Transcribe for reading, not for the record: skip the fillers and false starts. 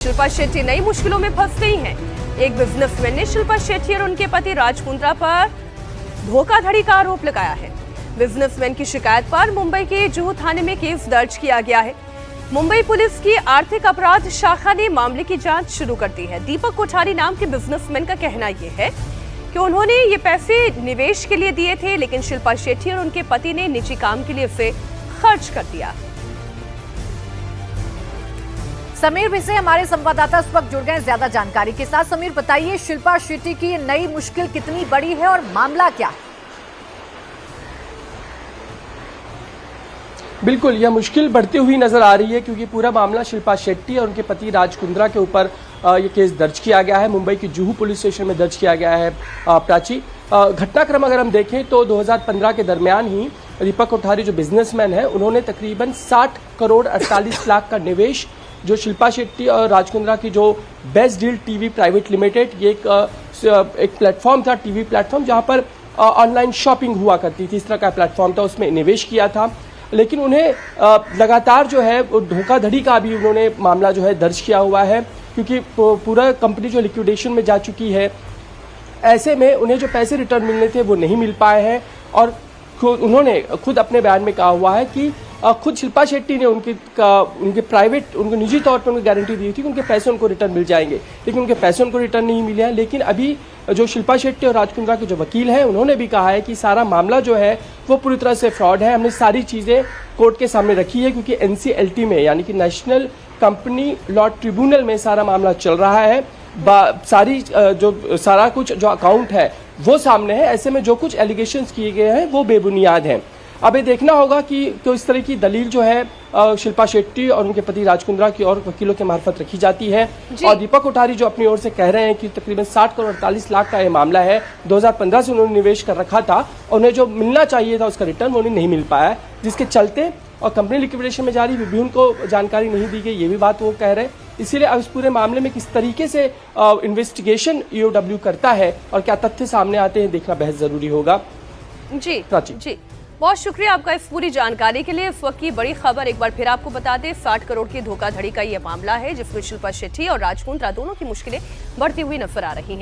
शिल्पा शेट्टी नई मुश्किलों में फंस गई हैं। एक बिजनेसमैन ने शिल्पा शेट्टी और उनके पति राज कुंद्रा पर धोखाधड़ी का आरोप लगाया है। बिजनेसमैन की शिकायत पर मुंबई के जुहू थाने में केस दर्ज किया गया है। मुंबई पुलिस की आर्थिक अपराध शाखा ने मामले की जांच शुरू कर दी है। दीपक कोठारी नाम के बिजनेसमैन का कहना यह है कि उन्होंने ये पैसे निवेश के लिए दिए थे, लेकिन शिल्पा शेट्टी और उनके पति ने निजी काम के लिए इसे खर्च कर दिया। समीर भी से हमारे संवाददाता इस वक्त जुड़ गए ज्यादा जानकारी के साथ। समीर, बताइए शिल्पा शेट्टी की नई मुश्किल कितनी बड़ी है और मामला क्या है? बिल्कुल, यह मुश्किल बढ़ती हुई नजर आ रही है क्योंकि पूरा मामला शिल्पा शेट्टी और उनके पति राज कुंद्रा के ऊपर ये केस दर्ज किया गया है। मुंबई की जुहू पुलिस स्टेशन में दर्ज किया गया है। प्राची, घटनाक्रम अगर हम देखें तो 2015 के दरमियान ही दीपक कोठारी जो बिजनेसमैन है, उन्होंने तकरीबन 60 करोड़ 48 लाख का निवेश जो शिल्पा शेट्टी और राज कुंद्रा की जो best deal TV private limited, ये एक प्लेटफॉर्म था, टीवी प्लेटफॉर्म, जहां पर ऑनलाइन शॉपिंग हुआ करती थी, इस तरह का प्लेटफॉर्म था, उसमें निवेश किया था। लेकिन उन्हें लगातार जो है धोखाधड़ी का भी उन्होंने मामला जो है दर्ज किया हुआ है क्योंकि पूरा कंपनी जो लिक्विडेशन में जा चुकी है। ऐसे में उन्हें जो पैसे रिटर्न मिलने थे वो नहीं मिल पाए हैं और उन्होंने खुद अपने बयान में कहा हुआ है कि खुद शिल्पा शेट्टी ने उनके निजी तौर पर उनको गारंटी दी थी कि उनके पैसे उनको रिटर्न मिल जाएंगे, लेकिन उनके पैसे उनको रिटर्न नहीं मिले हैं। लेकिन अभी जो शिल्पा शेट्टी और राज कुंद्रा के जो वकील हैं, उन्होंने भी कहा है कि सारा मामला जो है वो पूरी तरह से फ्रॉड है। हमने सारी चीज़ें कोर्ट के सामने रखी है क्योंकि NCLT में, यानी कि नेशनल कंपनी लॉ ट्रिब्यूनल में सारा मामला चल रहा है। सारा कुछ जो अकाउंट है वो सामने है। ऐसे में जो कुछ एलिगेशंस किए गए हैं वो बेबुनियाद हैं। अब ये देखना होगा कि इस तरह की दलील जो है शिल्पा शेट्टी और उनके पति राज कुंद्रा की और वकीलों के मार्फत रखी जाती है। और दीपक कोठारी जो अपनी ओर से कह रहे हैं कि तकरीबन 60 करोड़ 48 लाख का ये मामला है, 2015 से उन्होंने निवेश कर रखा था, उन्हें जो मिलना चाहिए था उसका रिटर्न उन्हें नहीं मिल पाया, जिसके चलते और कंपनी लिक्विडेशन में जारी भी उनको जानकारी नहीं दी गई, ये भी बात वो कह रहे हैं। इसीलिए अब इस पूरे मामले में किस तरीके से इन्वेस्टिगेशन EOW करता है और क्या तथ्य सामने आते हैं, देखना बेहद जरूरी होगा। जी प्राची, जी, बहुत शुक्रिया आपका इस पूरी जानकारी के लिए। इस वक्त की बड़ी खबर एक बार फिर आपको बता दें, 60 करोड़ की धोखाधड़ी का ये मामला है जिसमें शिल्पा शेट्टी और राज कुंद्रा दोनों की मुश्किलें बढ़ती हुई नजर आ रही हैं।